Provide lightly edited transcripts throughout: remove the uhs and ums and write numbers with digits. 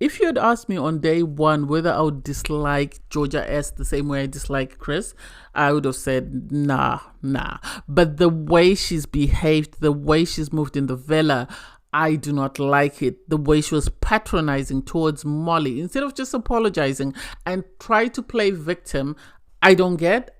If you had asked me on day one whether I would dislike Georgia S the same way I dislike Chris, I would have said nah, nah. But the way she's behaved, the way she's moved in the villa, I do not like it. The way she was patronizing towards Molly instead of just apologizing and try to play victim, I don't get.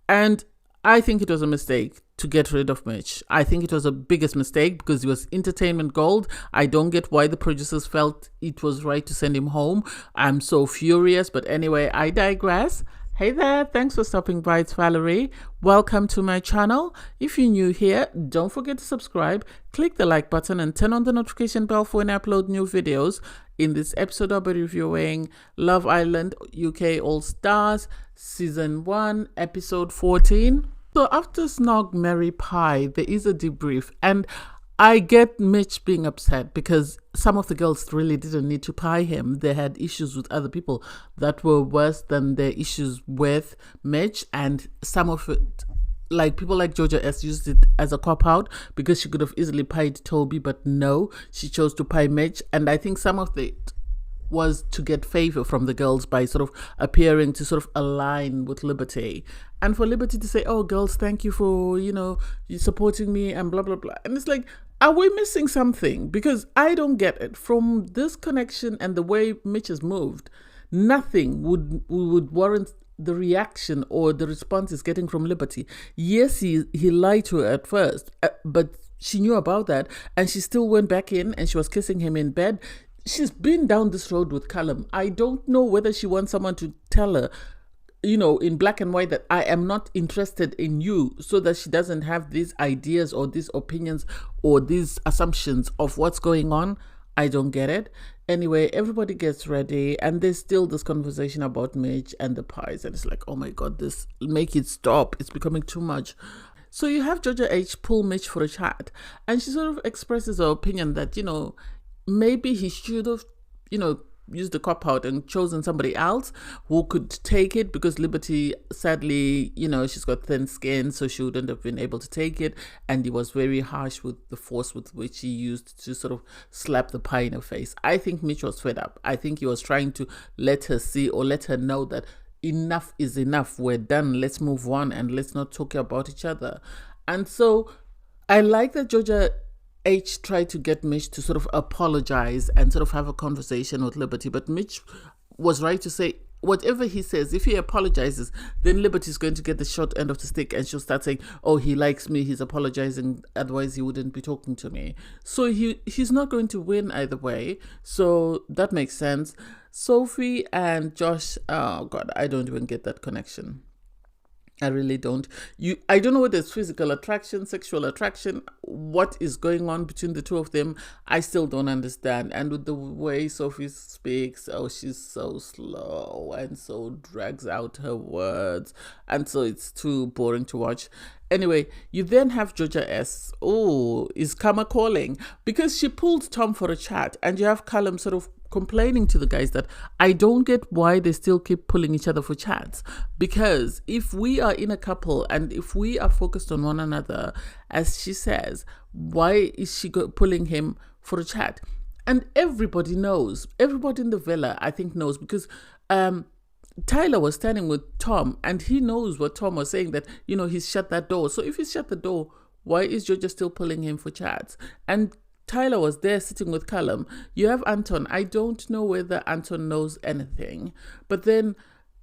And I think it was a mistake to get rid of Mitch. I think it was a biggest mistake because he was entertainment gold. I don't get why the producers felt it was right to send him home. I'm so furious. But anyway, I digress. Hey there, thanks for stopping by. It's Valerie. Welcome to my channel. If you're new here, don't forget to subscribe, click the like button and turn on the notification bell for when I upload new videos. In this episode, I'll be reviewing Love Island UK All Stars Season 1, Episode 14. So after Snog Mary Pie, there is a debrief, and I get Mitch being upset because some of the girls really didn't need to pie him. They had issues with other people that were worse than their issues with Mitch, and some of it, like people like Georgia S, used it as a cop-out because she could have easily pied Toby, but no, she chose to pie Mitch, and I think some of it was to get favor from the girls by sort of appearing to sort of align with Liberty, and for Liberty to say, oh girls, thank you for you supporting me and blah blah blah. And it's like, are we missing something? Because I don't get it. From this connection and the way Mitch has moved, nothing would warrant the reaction or the response he's getting from Liberty. Yes, he lied to her at first, but she knew about that and she still went back in and she was kissing him in bed. She's been down this road with Callum. I don't know whether she wants someone to tell her, in black and white, that I am not interested in you, so that she doesn't have these ideas or these opinions or these assumptions of what's going on. I don't get it. Anyway, everybody gets ready and there's still this conversation about Mitch and the pies. And it's like, oh my God, make it stop. It's becoming too much. So you have Georgia H pull Mitch for a chat. And she sort of expresses her opinion that, maybe he should have, used the cop out and chosen somebody else who could take it, because Liberty, sadly, she's got thin skin, so she wouldn't have been able to take it. And he was very harsh with the force with which he used to sort of slap the pie in her face. I think Mitch was fed up. I think he was trying to let her see or let her know that enough is enough. We're done. Let's move on and let's not talk about each other. And so I like that Georgia H tried to get Mitch to sort of apologize and sort of have a conversation with Liberty. But Mitch was right to say, whatever he says, if he apologizes, then Liberty's going to get the short end of the stick and she'll start saying, oh, he likes me, he's apologizing, otherwise he wouldn't be talking to me. So he's not going to win either way. So that makes sense. Sophie and Josh, oh God, I don't even get that connection. I really don't. I don't know whether it's physical attraction, sexual attraction, what is going on between the two of them. I still don't understand. And with the way Sophie speaks, oh, she's so slow and so drags out her words. And so it's too boring to watch. Anyway, you then have Georgia S. Oh, is Karma calling? Because she pulled Tom for a chat, and you have Callum sort of complaining to the guys that I don't get why they still keep pulling each other for chats. Because if we are in a couple and if we are focused on one another, as she says, why is she pulling him for a chat? And everybody knows, everybody in the villa I think knows, because Tyler was standing with Tom and he knows what Tom was saying, that he's shut that door. So if he's shut the door, why is Georgia still pulling him for chats? And Tyler was there sitting with Callum. You have Anton. I don't know whether Anton knows anything. But then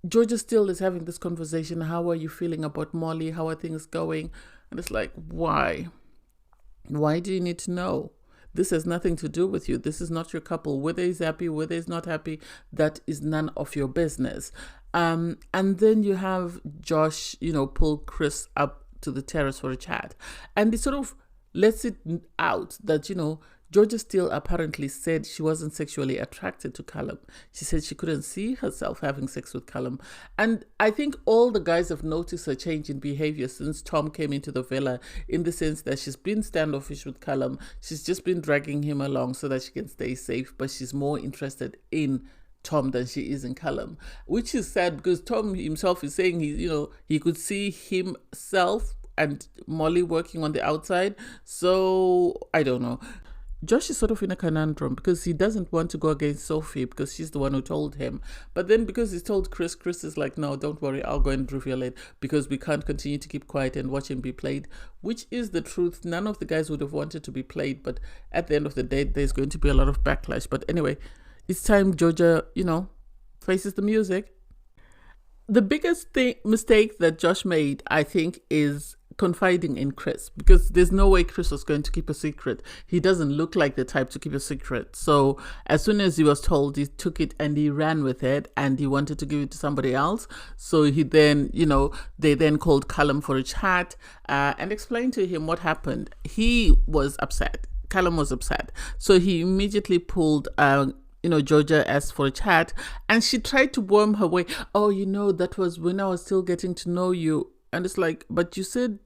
Georgia still is having this conversation. How are you feeling about Molly? How are things going? And it's like, why? Why do you need to know? This has nothing to do with you. This is not your couple. Whether he's happy, whether he's not happy, that is none of your business. And then you have Josh, pull Chris up to the terrace for a chat. And it sort of lets it out that, Georgia still apparently said she wasn't sexually attracted to Callum. She said she couldn't see herself having sex with Callum. And I think all the guys have noticed a change in behavior since Tom came into the villa, in the sense that she's been standoffish with Callum. She's just been dragging him along so that she can stay safe, but she's more interested in Tom than she is in Callum, which is sad because Tom himself is saying he could see himself and Molly working on the outside. So I don't know. Josh is sort of in a conundrum because he doesn't want to go against Sophie because she's the one who told him. But then because he's told Chris, Chris is like, no, don't worry, I'll go and reveal it because we can't continue to keep quiet and watch him be played, which is the truth. None of the guys would have wanted to be played, but at the end of the day, there's going to be a lot of backlash. But anyway, it's time Georgia, faces the music. The biggest mistake that Josh made, I think, is confiding in Chris, because there's no way Chris was going to keep a secret. He doesn't look like the type to keep a secret. So as soon as he was told, he took it and he ran with it, and he wanted to give it to somebody else. So he then, they then called Callum for a chat and explained to him what happened. He was upset. Callum was upset. So he immediately pulled Georgia asked for a chat, and she tried to worm her way. Oh, that was when I was still getting to know you. And it's like, but you said,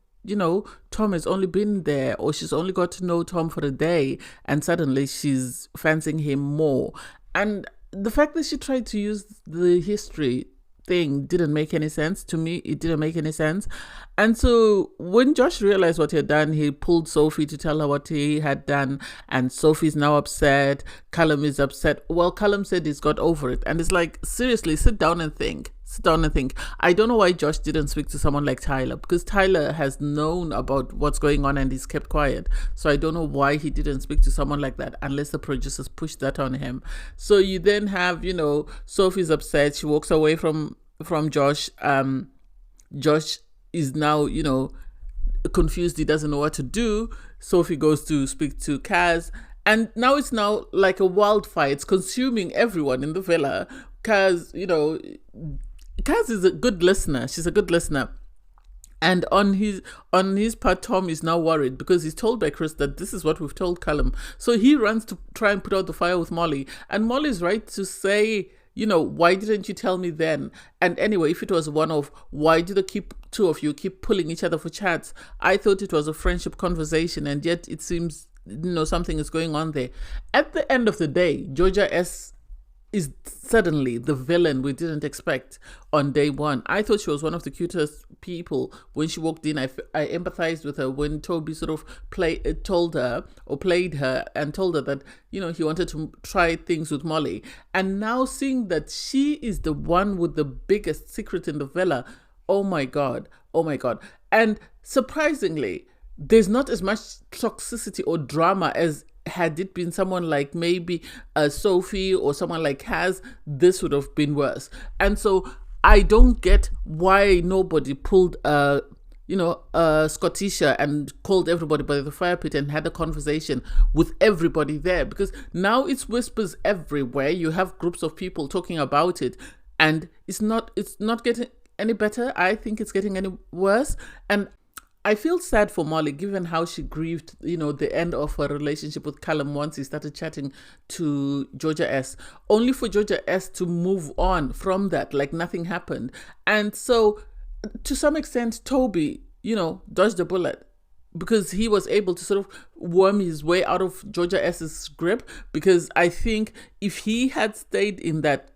Tom has only been there, or she's only got to know Tom for a day, and suddenly she's fancying him more. And the fact that she tried to use the history thing didn't make any sense to me. It didn't make any sense. And so when Josh realized what he had done, he pulled Sophie to tell her what he had done, and Sophie's now upset. Callum is upset. Well, Callum said he's got over it, and it's like, seriously, sit down and think. I don't know why Josh didn't speak to someone like Tyler, because Tyler has known about what's going on and he's kept quiet. So I don't know why he didn't speak to someone like that, unless the producers pushed that on him. So you then have, Sophie's upset. She walks away from Josh. Josh is now, confused. He doesn't know what to do. Sophie goes to speak to Kaz. And now it's like a wildfire. It's consuming everyone in the villa. Kaz, Kaz is a good listener. She's a good listener. And on his part, Tom is now worried because he's told by Chris that this is what we've told Callum. So he runs to try and put out the fire with Molly. And Molly's right to say, why didn't you tell me then? And anyway, if it was one of, why do the two of you keep pulling each other for chats? I thought it was a friendship conversation, and yet it seems, something is going on there. At the end of the day, Georgia S. is suddenly the villain we didn't expect on day one. I thought she was one of the cutest people when she walked in. I empathized with her when Toby sort of played her and told her that, he wanted to try things with Molly. And now seeing that she is the one with the biggest secret in the villa, oh my God. And surprisingly, there's not as much toxicity or drama as had it been someone like maybe Sophie or someone like Kaz. This would have been worse. And so I don't get why nobody pulled Scottisha and called everybody by the fire pit and had a conversation with everybody there, because now it's whispers everywhere. You have groups of people talking about it, and it's not getting any better. I think it's getting any worse. And I feel sad for Molly, given how she grieved, the end of her relationship with Callum once he started chatting to Georgia S. Only for Georgia S to move on from that, like nothing happened. And so, to some extent, Toby, dodged a bullet, because he was able to sort of worm his way out of Georgia S's grip. Because I think if he had stayed in that,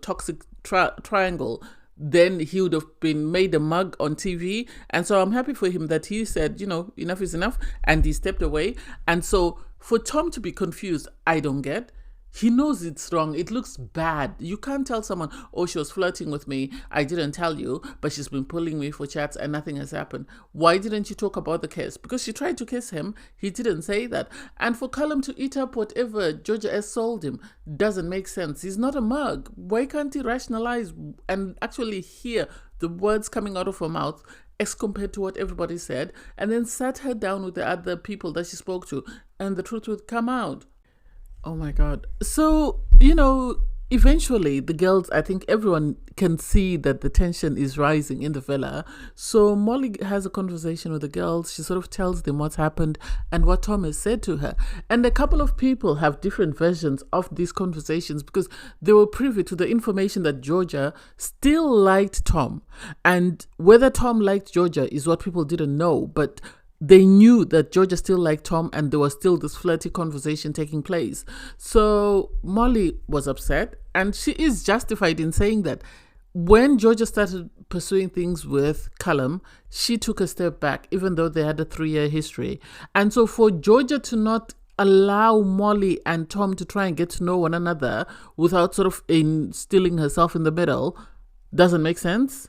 toxic triangle, then he would have been made a mug on TV. And so I'm happy for him that he said, enough is enough, and he stepped away. And so for Tom to be confused, I don't get. He knows it's wrong. It looks bad. You can't tell someone, oh, she was flirting with me. I didn't tell you, but she's been pulling me for chats and nothing has happened. Why didn't you talk about the kiss? Because she tried to kiss him. He didn't say that. And for Callum to eat up whatever Georgia S sold him doesn't make sense. He's not a mug. Why can't he rationalize and actually hear the words coming out of her mouth as compared to what everybody said, and then sat her down with the other people that she spoke to, and the truth would come out? Oh my God. So, eventually the girls, I think everyone can see that the tension is rising in the villa. So Molly has a conversation with the girls. She sort of tells them what's happened and what Tom has said to her. And a couple of people have different versions of these conversations, because they were privy to the information that Georgia still liked Tom. And whether Tom liked Georgia is what people didn't know. But they knew that Georgia still liked Tom, and there was still this flirty conversation taking place. So Molly was upset, and she is justified in saying that. When Georgia started pursuing things with Callum, she took a step back, even though they had a 3-year history. And so for Georgia to not allow Molly and Tom to try and get to know one another without sort of instilling herself in the middle doesn't make sense.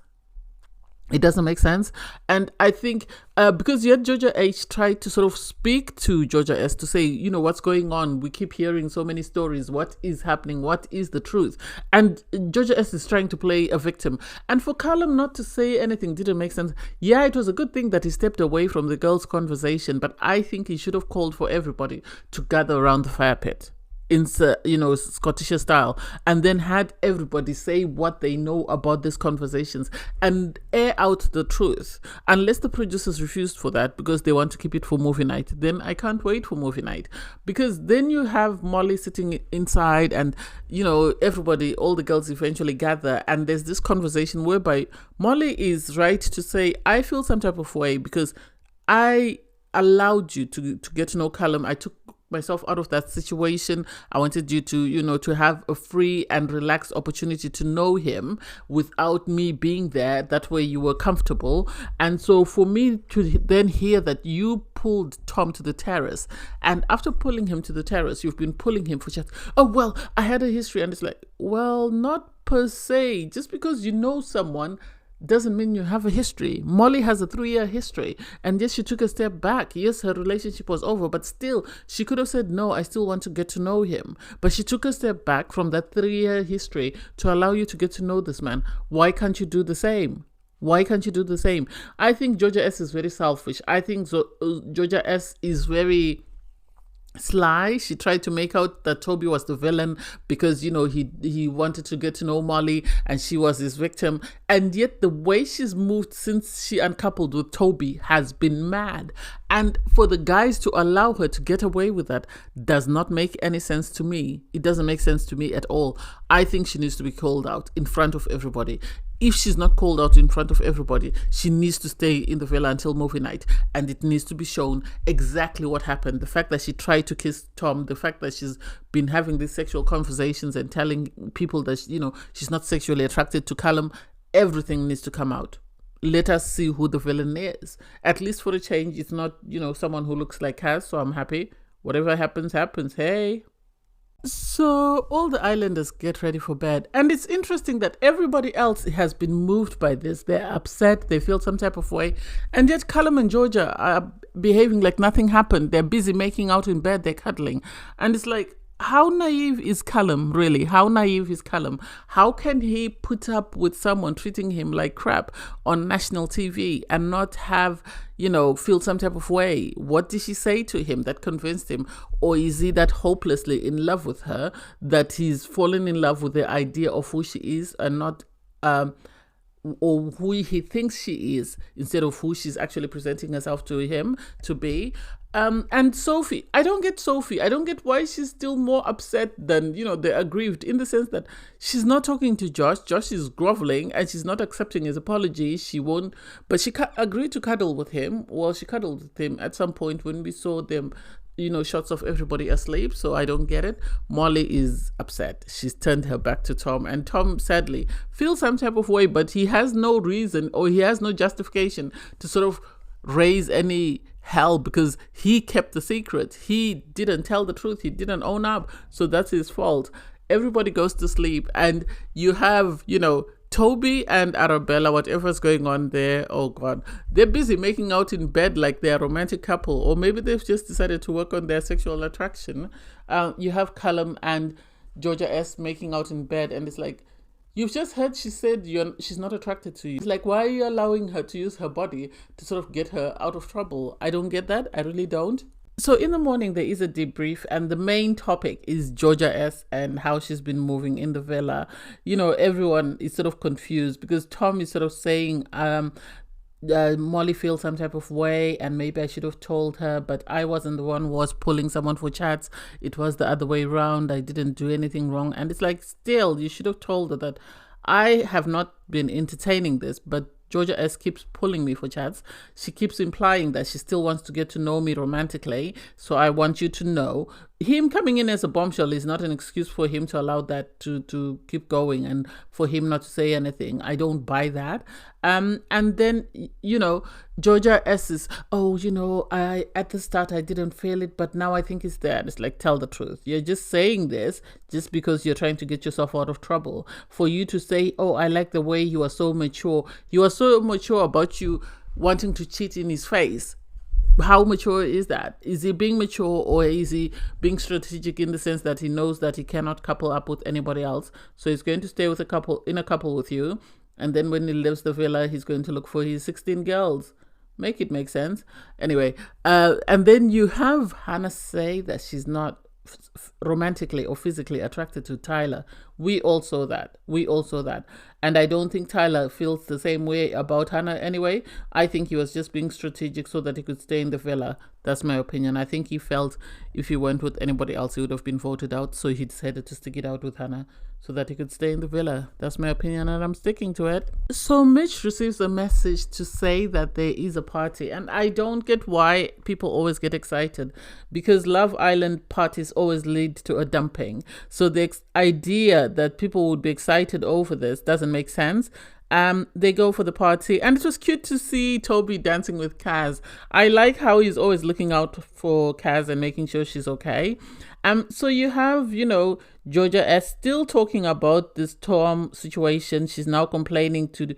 It doesn't make sense. And I think because yet Georgia H tried to sort of speak to Georgia S to say, you know, what's going on? We keep hearing so many stories. What is happening? What is the truth? And Georgia S is trying to play a victim. And for Callum not to say anything didn't make sense. Yeah, it was a good thing that he stepped away from the girls' conversation, but I think he should have called for everybody to gather around the fire pit in, you know, Scottish style, and then had everybody say what they know about these conversations and air out the truth. Unless the producers refused for that because they want to keep it for movie night, then I can't wait for movie night, because then you have Molly sitting inside and, you know, everybody, all the girls eventually gather, and there's this conversation whereby Molly is right to say, I feel some type of way because I allowed you to get to know Callum. I took myself out of that situation. I wanted you to, you know, to have a free and relaxed opportunity to know him without me being there. That way you were comfortable. And so for me to then hear that you pulled Tom to the terrace, and after pulling him to the terrace, you've been pulling him for chat. Oh, well, I had a history. And it's like, well, not per se. Just because you know someone doesn't mean you have a history. Molly has a 3-year history, and yes, she took a step back. Yes, her relationship was over, but still, she could have said, no, I still want to get to know him. But she took a step back from that 3-year history to allow you to get to know this man. Why can't you do the same? Why can't you do the same? I think Georgia S is very selfish. I think Georgia S is very sly. She tried to make out that Toby was the villain because, you know, he wanted to get to know Molly and she was his victim. And yet the way she's moved since she uncoupled with Toby has been mad. And for the guys to allow her to get away with that does not make any sense to me. It doesn't make sense to me at all. I think she needs to be called out in front of everybody. If she's not called out in front of everybody, she needs to stay in the villa until movie night, and it needs to be shown exactly what happened. The fact that she tried to kiss Tom, the fact that she's been having these sexual conversations and telling people that, you know, she's not sexually attracted to Callum, everything needs to come out. Let us see who the villain is. At least for a change, it's not, you know, someone who looks like her, so I'm happy. Whatever happens, happens. Hey. So all the islanders get ready for bed, and it's interesting that everybody else has been moved by this. They're upset, they feel some type of way, and yet Callum and Georgia are behaving like nothing happened. They're busy making out in bed, they're cuddling, and it's like, how naive is Callum, really? How naive is Callum? How can he put up with someone treating him like crap on national TV and not have, you know, feel some type of way? What did she say to him that convinced him? Or is he that hopelessly in love with her that he's fallen in love with the idea of who she is and not or who he thinks she is instead of who she's actually presenting herself to him to be? And Sophie, I don't get Sophie. I don't get why she's still more upset than, you know, they're aggrieved, in the sense that she's not talking to Josh. Josh is groveling and she's not accepting his apology. She won't, but she agreed to cuddle with him. Well, she cuddled with him at some point when we saw them, you know, shots of everybody asleep. So I don't get it. Molly is upset. She's turned her back to Tom, and Tom sadly feels some type of way, but he has no reason or he has no justification to sort of raise any hell because he kept the secret. He didn't tell the truth. He didn't own up. So that's his fault. Everybody goes to sleep, and you have, you know, Toby and Arabella, whatever's going on there, oh God, they're busy making out in bed like they're a romantic couple, or maybe they've just decided to work on their sexual attraction. You have Callum and Georgia S making out in bed, and it's like, you've just heard she said she's not attracted to you. It's like, why are you allowing her to use her body to sort of get her out of trouble? I don't get that. I really don't. So in the morning, there is a debrief, and the main topic is Georgia S and how she's been moving in the villa. You know, everyone is sort of confused because Tom is sort of saying, Molly feels some type of way and maybe I should have told her, but I wasn't the one who was pulling someone for chats. It was the other way around. I didn't do anything wrong. And it's like, still, you should have told her that I have not been entertaining this, but Georgia S keeps pulling me for chats. She keeps implying that she still wants to get to know me romantically. So I want you to know, him coming in as a bombshell is not an excuse for him to allow that to keep going and for him not to say anything. I don't buy that. And then, Georgia S is, oh, I at the start I didn't feel it, but now I think it's there. And it's like, tell the truth. You're just saying this just because you're trying to get yourself out of trouble. For you to say, oh, I like the way you are so mature. You are so mature about you wanting to cheat in his face. How mature is that? Is he being mature, or is he being strategic in the sense that he knows that he cannot couple up with anybody else, so he's going to stay with a couple with you, and then when he leaves the villa he's going to look for his 16 girls? Make it make sense. Anyway, and then you have Hannah say that she's not romantically or physically attracted to Tyler. We all saw that. And I don't think Tyler feels the same way about Hannah anyway. I think he was just being strategic so that he could stay in the villa. That's my opinion. I think he felt if he went with anybody else, he would have been voted out. So he decided to stick it out with Hannah so that he could stay in the villa. That's my opinion, and I'm sticking to it. So Mitch receives a message to say that there is a party. And I don't get why people always get excited, because Love Island parties always lead to a dumping. So the idea that people would be excited over this doesn't make sense. They go for the party, and it was cute to see Toby dancing with Kaz. I like how he's always looking out for Kaz and making sure she's okay. So you have, Georgia S still talking about this Tom situation. She's now complaining to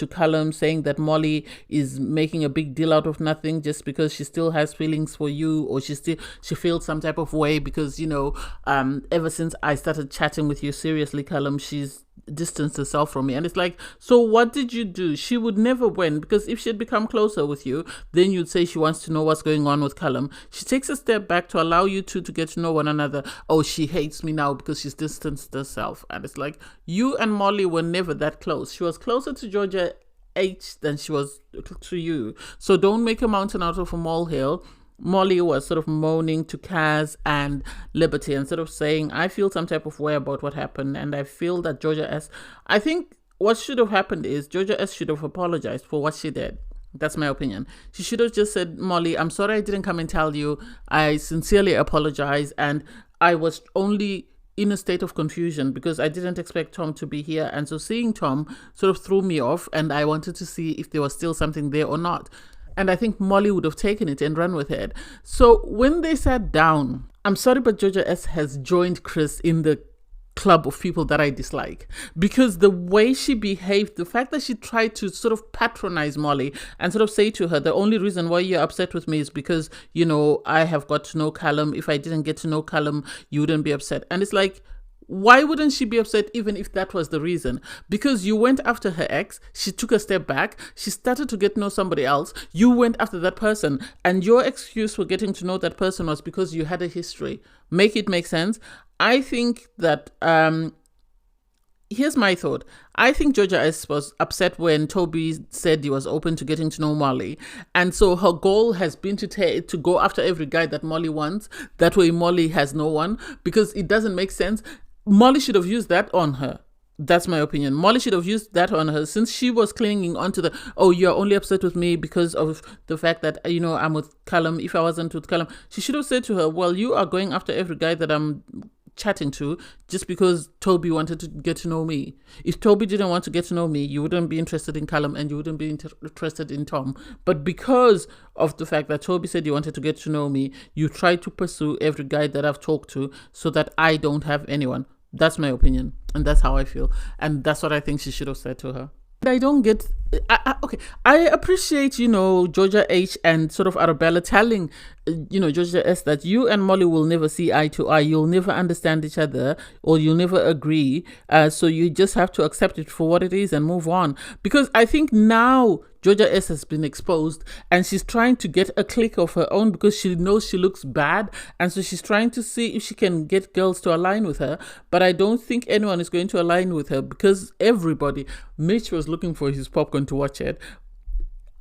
Callum, saying that Molly is making a big deal out of nothing just because she still has feelings for you, or she feels some type of way because, ever since I started chatting with you seriously, Callum, she's distanced herself from me. And it's like, so what did you do? She would never win, because if she had become closer with you, then you'd say she wants to know what's going on with Callum. She takes a step back to allow you two to get to know one another. Oh, she hates me now because she's distanced herself. And it's like, you and Molly were never that close. She was closer to Georgia H than she was to you. So don't make a mountain out of a molehill. Molly was sort of moaning to Kaz and Liberty and sort of saying, I feel some type of way about what happened, and I feel that Georgia S, I think what should have happened is Georgia S should have apologized for what she did. That's my opinion. She should have just said, Molly, I'm sorry I didn't come and tell you. I sincerely apologize, and I was only in a state of confusion because I didn't expect Tom to be here, and so seeing Tom sort of threw me off, and I wanted to see if there was still something there or not. And I think Molly would have taken it and run with it. So when they sat down, I'm sorry, but Georgia S has joined Chris in the club of people that I dislike, because the way she behaved, the fact that she tried to sort of patronize Molly and sort of say to her, the only reason why you're upset with me is because, I have got to know Callum. If I didn't get to know Callum, you wouldn't be upset. And it's like, why wouldn't she be upset even if that was the reason? Because you went after her ex, she took a step back, she started to get to know somebody else, you went after that person, and your excuse for getting to know that person was because you had a history. Make it make sense? I think that, here's my thought. I think Georgia S was upset when Toby said he was open to getting to know Molly. And so her goal has been to go after every guy that Molly wants. That way Molly has no one, because it doesn't make sense. Molly should have used that on her. That's my opinion. Molly should have used that on her, since she was clinging onto the, oh, you're only upset with me because of the fact that, I'm with Callum. If I wasn't with Callum, she should have said to her, well, you are going after every guy that I'm chatting to just because Toby wanted to get to know me. If Toby didn't want to get to know me, you wouldn't be interested in Callum and you wouldn't be interested in Tom. But because of the fact that Toby said you wanted to get to know me, you try to pursue every guy that I've talked to so that I don't have anyone. That's my opinion, and that's how I feel, and that's what I think she should have said to her. I don't get, okay, I appreciate, Georgia H and sort of Arabella telling, Georgia S that you and Molly will never see eye to eye. You'll never understand each other, or you'll never agree. So you just have to accept it for what it is and move on. Because I think now Georgia S has been exposed and she's trying to get a clique of her own because she knows she looks bad. And so she's trying to see if she can get girls to align with her. But I don't think anyone is going to align with her because everybody, Mitch was looking for his popcorn to watch it.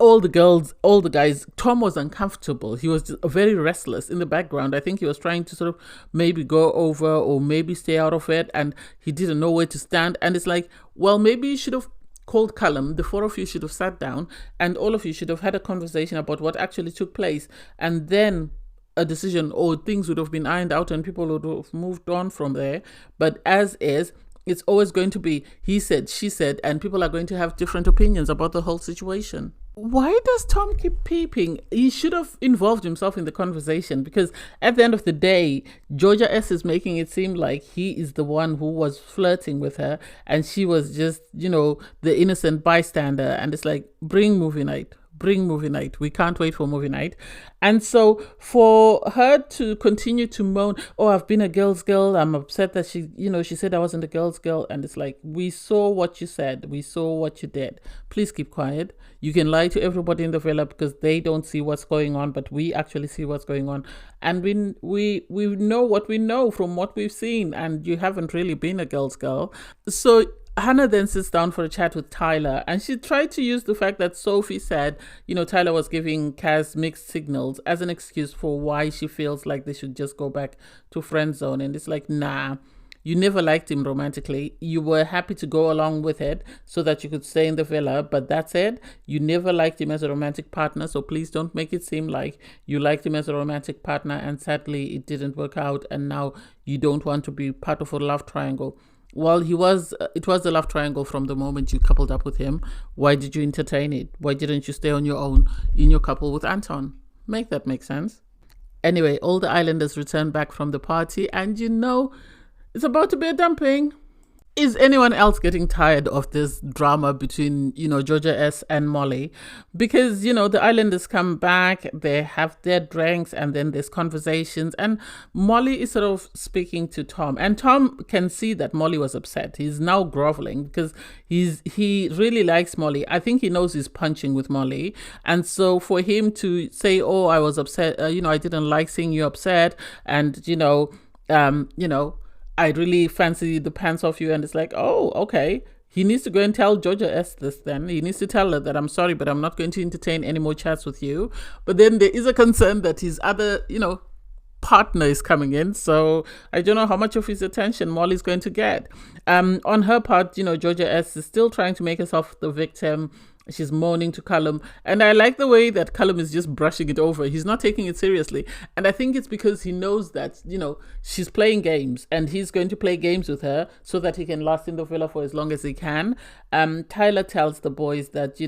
All the girls, all the guys, Tom was uncomfortable. He was very restless in the background. I think he was trying to sort of maybe go over or maybe stay out of it, and he didn't know where to stand. And it's like, well, maybe you should have called Callum. The four of you should have sat down and all of you should have had a conversation about what actually took place. And then a decision, or things would have been ironed out and people would have moved on from there. But as is, it's always going to be he said, she said, and people are going to have different opinions about the whole situation. Why does Tom keep peeping? He should have involved himself in the conversation, because at the end of the day, Georgia S is making it seem like he is the one who was flirting with her and she was just, the innocent bystander. And it's like, bring movie night. Bring movie night. We can't wait for movie night. And so for her to continue to moan, oh, I've been a girl's girl. I'm upset that she said I wasn't a girl's girl. And it's like, we saw what you said. We saw what you did. Please keep quiet. You can lie to everybody in the villa because they don't see what's going on, but we actually see what's going on. And we know what we know from what we've seen. And you haven't really been a girl's girl. So Hannah then sits down for a chat with Tyler, and she tried to use the fact that Sophie said, Tyler was giving Kaz mixed signals as an excuse for why she feels like they should just go back to friend zone. And it's like, nah, you never liked him romantically. You were happy to go along with it so that you could stay in the villa, but that's it. You never liked him as a romantic partner, so please don't make it seem like you liked him as a romantic partner and sadly it didn't work out and now you don't want to be part of a love triangle. Well, it was a love triangle from the moment you coupled up with him. Why did you entertain it? Why didn't you stay on your own in your couple with Anton? Make that make sense? Anyway, all the islanders return back from the party and it's about to be a dumping. Is anyone else getting tired of this drama between, Georgia S and Molly? Because, the islanders come back, they have their drinks and then there's conversations and Molly is sort of speaking to Tom and Tom can see that Molly was upset. He's now groveling because he really likes Molly. I think he knows he's punching with Molly. And so for him to say, oh, I was upset, I didn't like seeing you upset and, I really fancy the pants off you. And it's like, oh, okay. He needs to go and tell Georgia S this then. He needs to tell her that I'm sorry, but I'm not going to entertain any more chats with you. But then there is a concern that his other, partner is coming in. So I don't know how much of his attention Molly's going to get. On her part, Georgia S is still trying to make herself the victim. She's moaning to Callum. And I like the way that Callum is just brushing it over. He's not taking it seriously. And I think it's because he knows that, she's playing games and he's going to play games with her so that he can last in the villa for as long as he can. Tyler tells the boys that,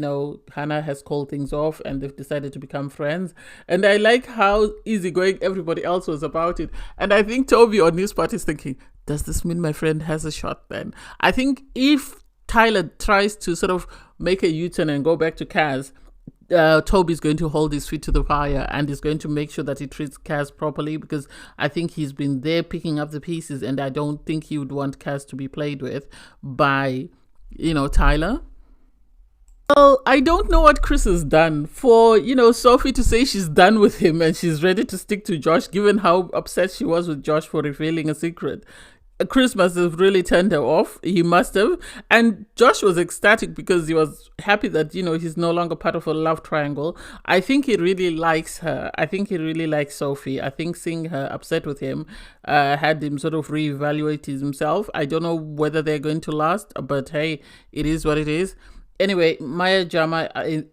Hannah has called things off and they've decided to become friends. And I like how easygoing everybody else was about it. And I think Toby on his part is thinking, does this mean my friend has a shot then? I think if Tyler tries to sort of make a U-turn and go back to Kaz, Toby's going to hold his feet to the fire and is going to make sure that he treats Kaz properly because I think he's been there picking up the pieces and I don't think he would want Kaz to be played with by, Tyler. Well, I don't know what Chris has done for, Sophie to say she's done with him and she's ready to stick to Josh, given how upset she was with Josh for revealing a secret. Chris must have really turned her off. He must have. And Josh was ecstatic because he was happy that, he's no longer part of a love triangle. I think he really likes her. I think he really likes Sophie. I think seeing her upset with him had him sort of reevaluate himself. I don't know whether they're going to last, but hey, it is what it is. Anyway, Maya Jama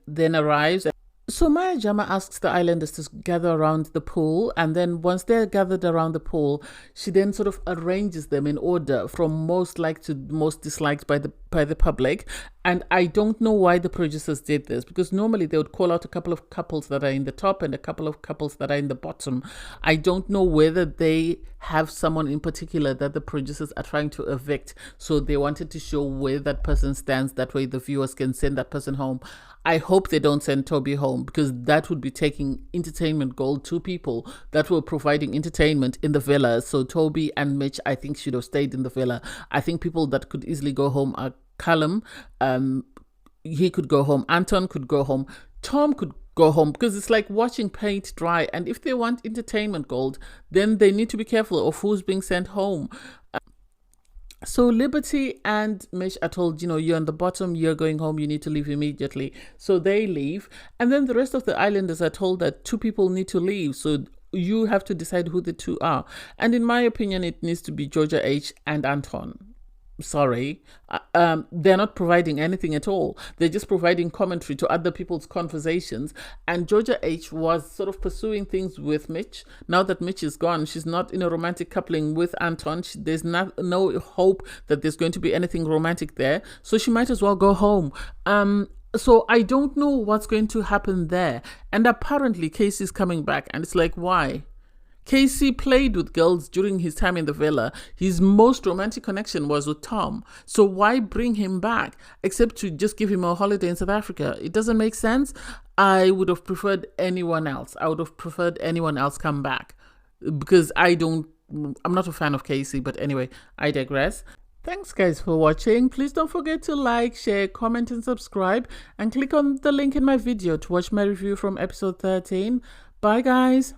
then arrives. So Maya Jama asks the islanders to gather around the pool, and then once they're gathered around the pool, she then sort of arranges them in order from most liked to most disliked by the public. And I don't know why the producers did this, because normally they would call out a couple of couples that are in the top and a couple of couples that are in the bottom. I don't know whether they have someone in particular that the producers are trying to evict, so they wanted to show where that person stands, that way the viewers can send that person home. I hope they don't send Toby home, because that would be taking entertainment gold to people that were providing entertainment in the villa. So Toby and Mitch, I think, should have stayed in the villa. I think people that could easily go home are Callum. He could go home. Anton could go home. Tom could go home, because it's like watching paint dry. And if they want entertainment gold, then they need to be careful of who's being sent home. So Liberty and Mish are told, you're on the bottom, you're going home, you need to leave immediately. So they leave. And then the rest of the islanders are told that 2 people need to leave. So you have to decide who the 2 are. And in my opinion, it needs to be Georgia H and Anton. sorry, they're not providing anything at all. They're just providing commentary to other people's conversations. And Georgia H was sort of pursuing things with Mitch. Now that Mitch is gone, she's not in a romantic coupling with Anton. There's no hope that there's going to be anything romantic there. So she might as well go home. So I don't know what's going to happen there. And apparently Casey's coming back, and it's like, why? Casey played with girls during his time in the villa. His most romantic connection was with Tom. So why bring him back except to just give him a holiday in South Africa? It doesn't make sense. I would have preferred anyone else. I would have preferred anyone else come back because I'm not a fan of Casey. But anyway, I digress. Thanks guys for watching. Please don't forget to like, share, comment and subscribe, and click on the link in my video to watch my review from episode 13. Bye guys.